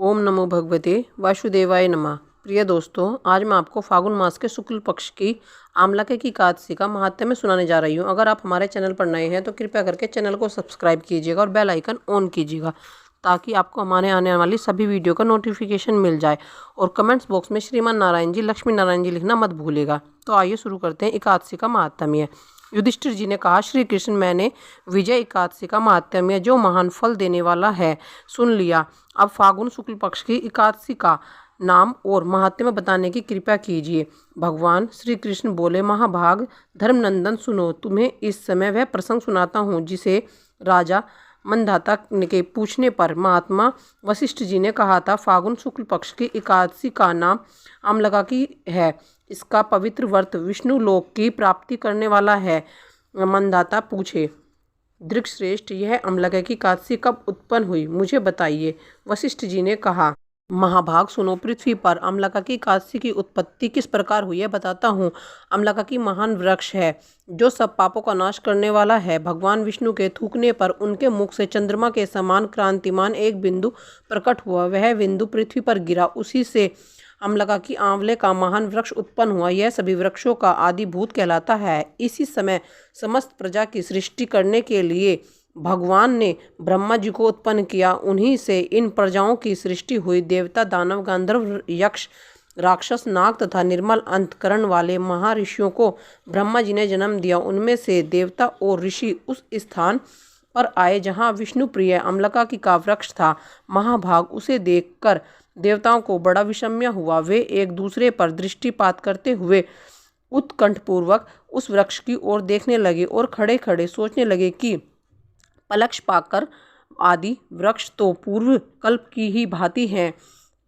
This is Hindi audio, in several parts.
ओम नमो भगवते वासुदेवाय नमः। प्रिय दोस्तों, आज मैं आपको फागुन मास के शुक्ल पक्ष की आमलके की एकादशी का महात्म्य सुनाने जा रही हूँ। अगर आप हमारे चैनल पर नए हैं तो कृपया करके चैनल को सब्सक्राइब कीजिएगा और बेल आइकन ऑन कीजिएगा ताकि आपको हमारे आने वाली सभी वीडियो का नोटिफिकेशन मिल जाए। और कमेंट्स बॉक्स में श्रीमान नारायण जी, लक्ष्मी नारायण जी लिखना मत भूलिएगा। तो आइए शुरू करते हैं एकादशी का महात्म्य। युधिष्ठिर जी ने कहा, श्री कृष्ण, मैंने विजय एकादशी का महात्म्य जो महान फल देने वाला है सुन लिया। अब फागुन शुक्ल पक्ष की एकादशी का नाम और महात्म्य बताने की कृपा कीजिए। भगवान श्री कृष्ण बोले, महाभाग धर्मनंदन, सुनो, तुम्हें इस समय वह प्रसंग सुनाता हूँ जिसे राजा मंधाता के पूछने पर महात्मा वशिष्ठ जी ने कहा था। फागुन शुक्ल पक्ष की एकादशी का नाम अम्लका की है। इसका पवित्र व्रत विष्णु लोक की प्राप्ति करने वाला है। मंधाता पूछे, दृक्श्रेष्ठ, यह अम्लका की एकादशी कब उत्पन्न हुई, मुझे बताइए। वशिष्ठ जी ने कहा, महाभाग सुनो, पृथ्वी पर अम्लका की एकादशी की उत्पत्ति किस प्रकार हुई है बताता हूँ। अम्लका की महान वृक्ष है जो सब पापों का नाश करने वाला है। भगवान विष्णु के थूकने पर उनके मुख से चंद्रमा के समान क्रांतिमान एक बिंदु प्रकट हुआ। वह बिंदु पृथ्वी पर गिरा। उसी से अम्लका की आंवले का महान वृक्ष उत्पन्न हुआ। यह सभी वृक्षों का आदिभूत कहलाता है। इसी समय समस्त प्रजा की सृष्टि करने के लिए भगवान ने ब्रह्मा जी को उत्पन्न किया। उन्हीं से इन प्रजाओं की सृष्टि हुई। देवता, दानव, गंधर्व, यक्ष, राक्षस, नाग तथा निर्मल अंतकरण वाले महर्षियों को ब्रह्मा जी ने जन्म दिया। उनमें से देवता और ऋषि उस स्थान पर आए जहाँ विष्णु प्रिय अम्लका की का वृक्ष था। महाभाग, उसे देखकर देवताओं को बड़ा विषम्य हुआ। वे एक दूसरे पर दृष्टिपात करते हुए उत्कंठपूर्वक उस वृक्ष की ओर देखने लगे और खड़े खड़े सोचने लगे कि पलक्ष पाकर आदि वृक्ष तो पूर्व कल्प की ही भांति हैं,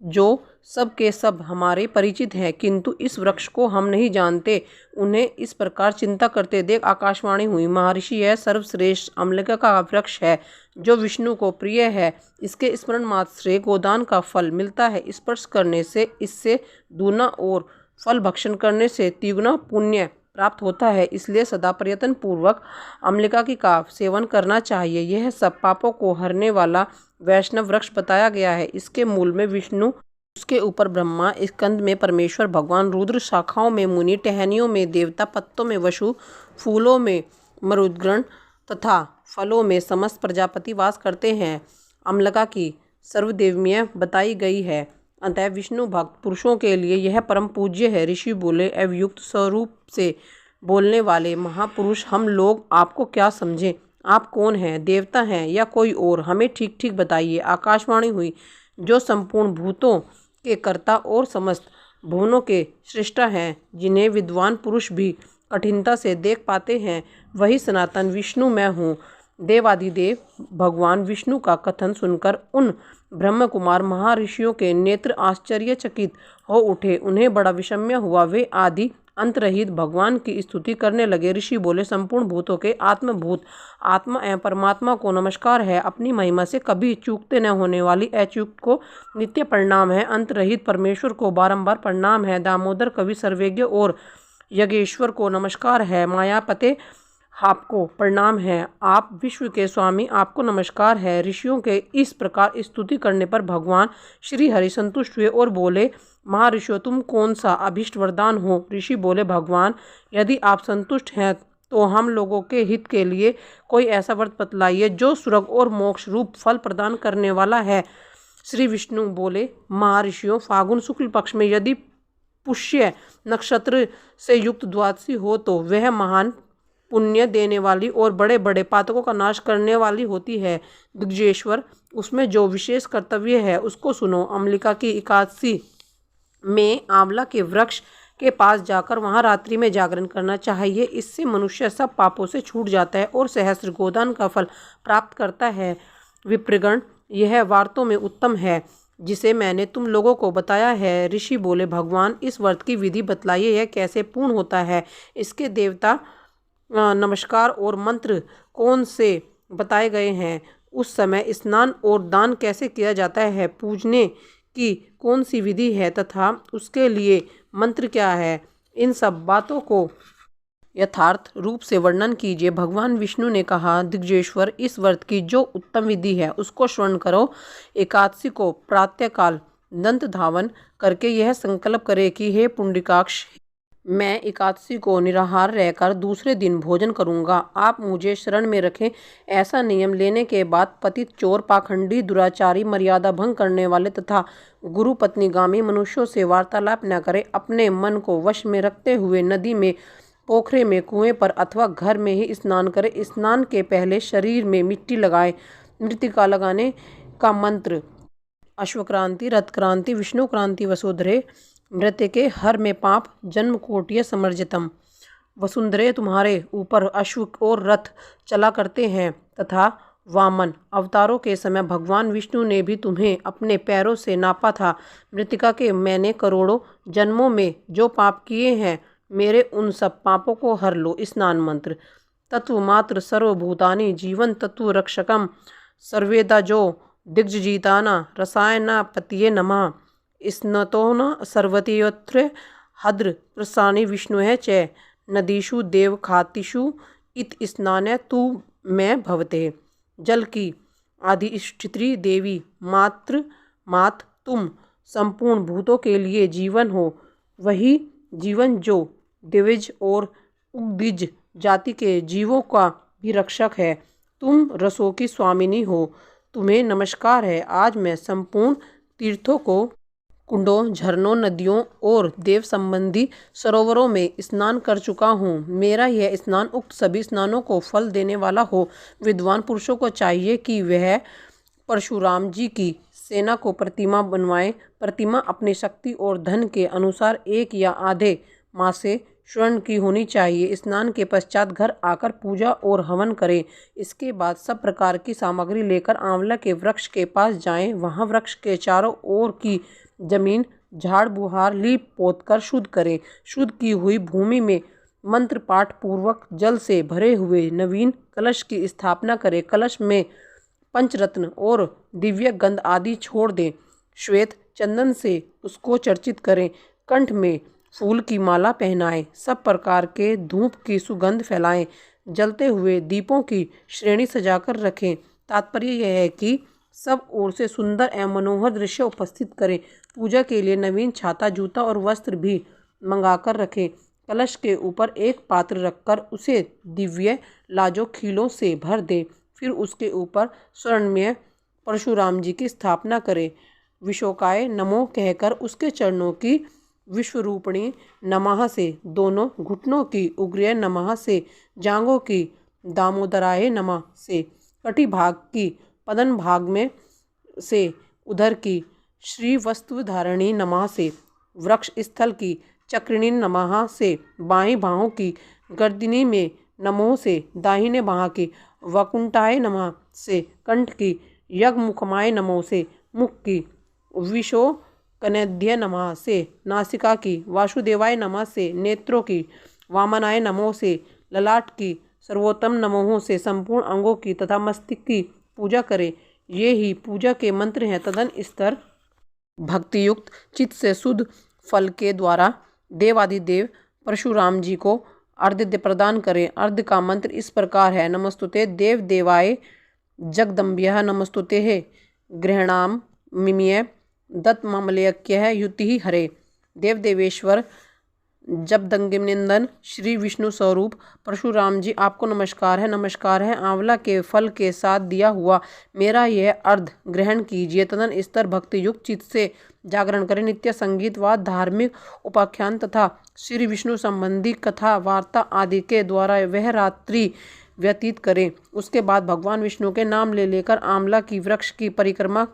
जो सब के सब हमारे परिचित हैं, किंतु इस वृक्ष को हम नहीं जानते। उन्हें इस प्रकार चिंता करते देख आकाशवाणी हुई, महर्षि, यह सर्वश्रेष्ठ अम्लका का वृक्ष है जो विष्णु को प्रिय है। इसके स्मरण मात्र से गोदान का फल मिलता है। स्पर्श करने से इससे दूना और फल भक्षण करने से तिगुना पुण्य प्राप्त होता है। इसलिए सदा प्रयत्न पूर्वक अम्लिका की का सेवन करना चाहिए। यह सब पापों को हरने वाला वैष्णव वृक्ष बताया गया है। इसके मूल में विष्णु, उसके ऊपर ब्रह्मा, स्कंद में परमेश्वर भगवान रुद्र, शाखाओं में मुनि, टहनियों में देवता, पत्तों में वसु, फूलों में मरुद्गण तथा फलों में समस्त प्रजापति वास करते हैं। अम्लका की सर्वदेवमय बताई गई है। अतः विष्णु भक्त पुरुषों के लिए यह परम पूज्य है। ऋषि बोले, अवयुक्त स्वरूप से बोलने वाले महापुरुष, हम लोग आपको क्या समझें? आप कौन हैं? देवता हैं या कोई और? हमें ठीक ठीक बताइए। आकाशवाणी हुई, जो संपूर्ण भूतों के कर्ता और समस्त भुवनों के सृष्टा हैं, जिन्हें विद्वान पुरुष भी कठिनता से देख पाते हैं, वही सनातन विष्णु मैं हूँ। देवादिदेव भगवान विष्णु का कथन सुनकर उन ब्रह्म कुमार महर्षियों के नेत्र आश्चर्यचकित हो उठे। उन्हें बड़ा विषम्य हुआ। वे आदि अंतरहित भगवान की स्तुति करने लगे। ऋषि बोले, संपूर्ण भूतों के आत्मभूत आत्मा एवं परमात्मा को नमस्कार है। अपनी महिमा से कभी चूकते न होने वाली अच्युत को नित्य प्रणाम है। अंतरहित परमेश्वर को बारंबार प्रणाम है। दामोदर कवि सर्वज्ञ और यज्ञेश्वर को नमस्कार है। मायापते, आपको प्रणाम है। आप विश्व के स्वामी, आपको नमस्कार है। ऋषियों के इस प्रकार स्तुति करने पर भगवान श्री हरि संतुष्ट हुए और बोले, महर्षियों, तुम कौन सा अभिष्ट वरदान हो? ऋषि बोले, भगवान, यदि आप संतुष्ट हैं तो हम लोगों के हित के लिए कोई ऐसा व्रत बतलाइए जो स्वर्ग और मोक्ष रूप फल प्रदान करने वाला है। श्री विष्णु बोले, महर्षियों, फागुन शुक्ल पक्ष में यदि पुष्य नक्षत्र से युक्त द्वादशी हो तो वह महान पुण्य देने वाली और बड़े बड़े पातकों का नाश करने वाली होती है। दिग्जेश्वर, उसमें जो विशेष कर्तव्य है उसको सुनो। अम्लिका की एकादशी में आंवला के वृक्ष के पास जाकर वहां रात्रि में जागरण करना चाहिए। इससे मनुष्य सब पापों से छूट जाता है और सहस्त्र गोदान का फल प्राप्त करता है। विप्रगण, यह वार्तों में उत्तम है जिसे मैंने तुम लोगों को बताया है। ऋषि बोले, भगवान, इस व्रत की विधि बतलाइए, यह कैसे पूर्ण होता है? इसके देवता, नमस्कार और मंत्र कौन से बताए गए हैं? उस समय स्नान और दान कैसे किया जाता है? पूजने की कौन सी विधि है तथा उसके लिए मंत्र क्या है? इन सब बातों को यथार्थ रूप से वर्णन कीजिए। भगवान विष्णु ने कहा, दिग्जेश्वर, इस व्रत की जो उत्तम विधि है उसको श्रवण करो। एकादशी को प्रातःकाल दंत धावन करके यह संकल्प करे कि हे पुंडरीकाक्ष, मैं एकादशी को निराहार रहकर दूसरे दिन भोजन करूंगा। आप मुझे शरण में रखें। ऐसा नियम लेने के बाद पतित, चोर, पाखंडी, दुराचारी, मर्यादा भंग करने वाले तथा गुरु पत्नीगामी मनुष्यों से वार्तालाप न करें। अपने मन को वश में रखते हुए नदी में, पोखरे में, कुएं पर अथवा घर में ही स्नान करें। स्नान के पहले शरीर में मिट्टी लगाएं। मृतिका लगाने का मंत्र: अश्वक्रांति, रथक्रांति, विष्णुक्रांति, वसुंधरे मृत्यके हर में पाप जन्म कोटिय समर्जितम। वसुंधरे तुम्हारे ऊपर अश्व और रथ चला करते हैं तथा वामन अवतारों के समय भगवान विष्णु ने भी तुम्हें अपने पैरों से नापा था। मृतिका के मैंने करोड़ों जन्मों में जो पाप किए हैं, मेरे उन सब पापों को हर लो। स्नान मंत्र: तत्व मात्र सर्वभूतानि जीवन तत्व रक्षकम सर्वेदा जो दिग्जीताना रसायना पतिये नमः। स्नतो न सर्वतीयत्र हद्र प्रसानि विष्णु च नदीषु देव खातिषु इत स्नान तु मैं भवते। जल की आदिष्ठित्री देवी मात तुम संपूर्ण भूतों के लिए जीवन हो। वही जीवन जो दिविज और उग्दिज जाति के जीवों का भी रक्षक है। तुम रसों की स्वामिनी हो। तुम्हें नमस्कार है। आज मैं संपूर्ण तीर्थों को, कुंडों, झरनों, नदियों और देव संबंधी सरोवरों में स्नान कर चुका हूँ। मेरा यह स्नान उक्त सभी स्नानों को फल देने वाला हो। विद्वान पुरुषों को चाहिए कि वह परशुराम जी की सेना को प्रतिमा बनवाएं। प्रतिमा अपनी शक्ति और धन के अनुसार 1 या आधे मासे स्वर्ण की होनी चाहिए। स्नान के पश्चात घर आकर पूजा और हवन करें। इसके बाद सब प्रकार की सामग्री लेकर आंवला के वृक्ष के पास जाएं। वहां वृक्ष के चारों ओर की जमीन झाड़ बुहार लीप पोत कर शुद्ध करें। शुद्ध की हुई भूमि में मंत्र पाठ पूर्वक जल से भरे हुए नवीन कलश की स्थापना करें। कलश में पंचरत्न और दिव्य गंध आदि छोड़ दें। श्वेत चंदन से उसको चर्चित करें। कंठ में फूल की माला पहनाएं। सब प्रकार के धूप की सुगंध फैलाएं। जलते हुए दीपों की श्रेणी सजाकर रखें। तात्पर्य यह है कि सब ओर से सुंदर एवं मनोहर दृश्य उपस्थित करें। पूजा के लिए नवीन छाता, जूता और वस्त्र भी मंगाकर रखें। कलश के ऊपर एक पात्र रखकर उसे दिव्य लाजो खीलों से भर दें। फिर उसके ऊपर स्वर्णमय परशुराम जी की स्थापना करें। विशोकाय नमो कहकर उसके चरणों की विश्वरूपणी नमः से, दोनों घुटनों की उग्रय नमः से, जांघों की दामोदराय नमः से, कटी भाग की पदन भाग में से, उधर की श्री वस्तुधारणी नमः से, वृक्ष स्थल की चक्रिणी नमः से, बाएं बाहों की गर्दनी में नमो से, दाहिने बाह की वकुंठाय नमः से, कंठ की यज्ञमुखमाय नमो से, मुख की विशो कनेद्य नमः से, नासिका की वासुदेवाय नमः से, नेत्रों की वामनाय नमो से, ललाट की सर्वोत्तम नमों से संपूर्ण अंगों की तथा मस्तिष्क की पूजा करें। ये ही पूजा के मंत्र हैं। तदन स्तर भक्तियुक्त चित्त से शुद्ध फल के द्वारा देवादिदेव परशुराम जी को अर्घ्य प्रदान करें। अर्घ्य का मंत्र इस प्रकार है: नमस्तुते देव देवाय जगदम्ब्यः, नमस्तुते गृहणाम मिमय दत्तमलयक्यः युति हरे। देव देवेश्वर जगदम्बिनंदन श्री विष्णु स्वरूप परशुराम जी, आपको नमस्कार है। नमस्कार है। आंवला के फल के साथ दिया हुआ मेरा यह अर्घ ग्रहण कीजिए। तदन स्तर भक्ति युक्त चित्त से जागरण करें। नित्य संगीत व धार्मिक उपाख्यान तथा श्री विष्णु संबंधी कथा वार्ता आदि के द्वारा वह रात्रि व्यतीत करें। उसके बाद भगवान विष्णु के नाम ले लेकर आंवला की वृक्ष की परिक्रमा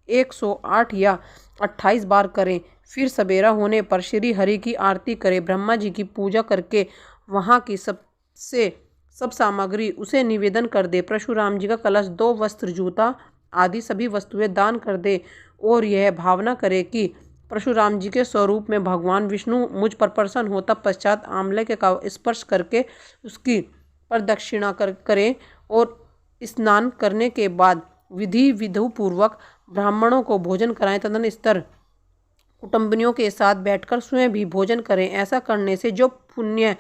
108 या 28 बार करें। फिर सवेरा होने पर श्री हरि की आरती करें। ब्रह्मा जी की पूजा करके वहाँ की सब सामग्री उसे निवेदन कर दे। परशुराम जी का कलश, 2 वस्त्र, जूता आदि सभी वस्तुएं दान कर दे और यह भावना करे कि परशुराम जी के स्वरूप में भगवान विष्णु मुझ पर प्रसन्न हो। तब पश्चात आंवले के का स्पर्श करके उसकी प्रदक्षिणा करें और स्नान करने के बाद विधि पूर्वक ब्राह्मणों को भोजन कराएं। तदन स्तर कुटुंबियों के साथ बैठकर स्वयं भी भोजन करें। ऐसा करने से जो पुण्य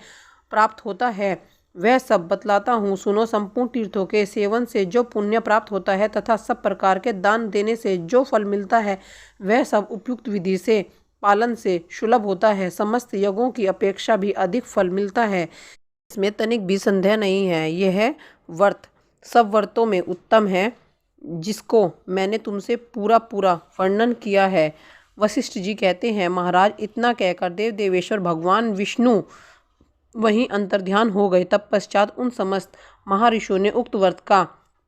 प्राप्त होता है वह सब बतलाता हूँ सुनो। संपूर्ण तीर्थों के सेवन से जो पुण्य प्राप्त होता है तथा सब प्रकार के दान देने से जो फल मिलता है वह सब उपयुक्त विधि से पालन से सुलभ होता है। समस्त यज्ञों की अपेक्षा भी अधिक फल मिलता है, इसमें तनिक भी संदेह नहीं है। यह व्रत सब व्रतों में उत्तम है जिसको मैंने तुमसे पूरा वर्णन किया है। वशिष्ठ जी कहते हैं, महाराज इतना कहकर देव देवेश्वर भगवान विष्णु वहीं अंतर्ध्यान हो गए। तत्पश्चात उन समस्त महर्षियों ने उक्त व्रत का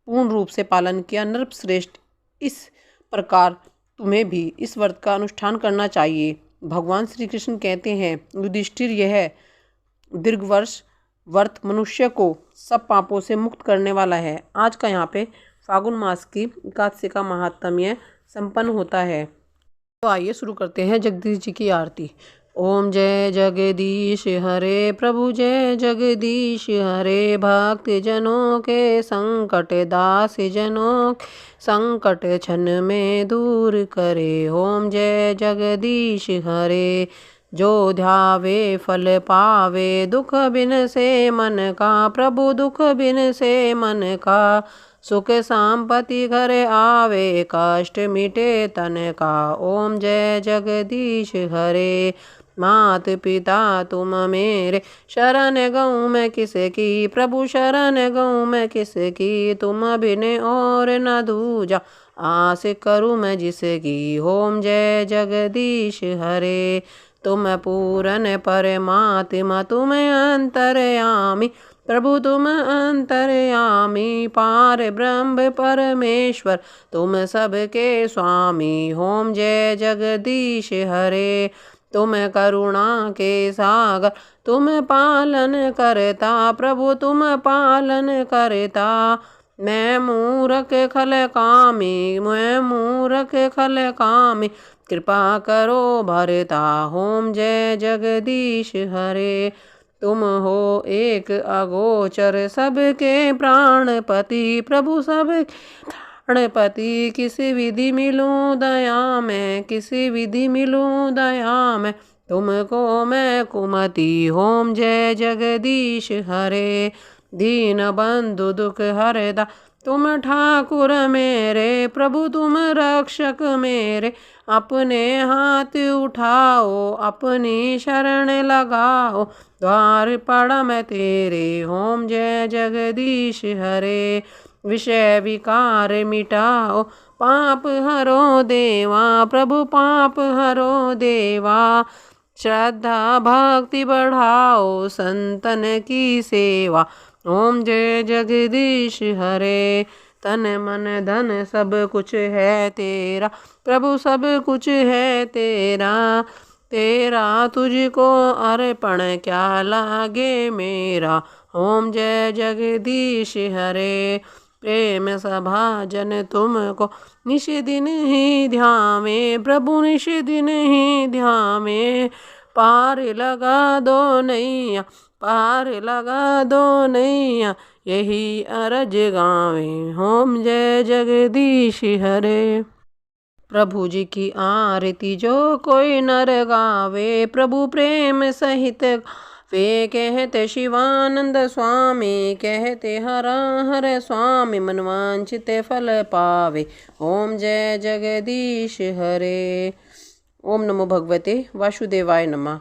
पूर्ण रूप से पालन किया। नृपश्रेष्ठ, इस प्रकार तुम्हें भी इस व्रत का अनुष्ठान करना चाहिए। भगवान श्री कृष्ण कहते हैं, युधिष्ठिर यह दीर्घवर्ष व्रत मनुष्य को सब पापों से मुक्त करने वाला है। आज का यहाँ पे फागुन मास की एकादशी का महात्म्य संपन्न होता है। तो आइए शुरू करते हैं जगदीश जी की आरती। ओम जय जगदीश हरे प्रभु जय जगदीश हरे। भक्त जनों के संकट दास जनों संकट क्षण में दूर करे। ओम जय जगदीश हरे। जो ध्यावे फल पावे दुख बिन से मन का। प्रभु दुख बिन से मन का। सुख संपत्ति घर आवे कष्ट मिटे तन का। ओम जय जगदीश हरे। मात पिता तुम मेरे शरण गऊँ मैं किसकी। प्रभु शरण गऊँ मैं किसकी। तुम बिन और न दूजा आस करूँ मैं जिसकी। ओम जय जगदीश हरे। तुम पूरन परमात्मा तुम अंतर्यामी। प्रभु तुम अंतर्यामी। पार ब्रह्म परमेश्वर तुम सबके स्वामी। ओम जय जगदीश हरे। तुम करुणा के सागर तुम पालन करता। प्रभु तुम पालन करता। मैं मूरख खल कामी। मैं मूरख खल कामी। कृपा करो भरता। ओम जय जगदीश हरे। तुम हो एक अगोचर सबके प्राणपति। प्रभु सब प्राणपति। किसी विधि मिलूं दया में। किसी विधि मिलूं दया में। तुमको मैं कुमति। ओम जय जगदीश हरे। दीन बंधु दुख हरदा तुम ठाकुर मेरे। प्रभु तुम रक्षक मेरे। अपने हाथ उठाओ अपनी शरण लगाओ। द्वार पड़ा मैं तेरे। ओम जय जगदीश हरे। विषय विकार मिटाओ पाप हरो देवा। प्रभु पाप हरो देवा। श्रद्धा भक्ति बढ़ाओ संतन की सेवा। ओम जय जगदीश हरे। तन मन धन सब कुछ है तेरा। प्रभु सब कुछ है तेरा। तेरा तुझको अर्पण क्या लागे मेरा। ओम जय जगदीश हरे। प्रेम सभाजन तुमको निश दिन ही ध्यावे। प्रभु निश दिन ही ध्यावे। पार लगा दो नैया। पार लगा दो नैया। यही अरज गावे। ओम जय जगदीश हरे। प्रभु जी की आरती जो कोई नर गावे। प्रभु प्रेम सहित वे कहते शिवानंद स्वामी। कहते हर हर स्वामी मनवांछित फल पावे। ओम जय जगदीश हरे। ओम नमो भगवते वासुदेवाय नमः।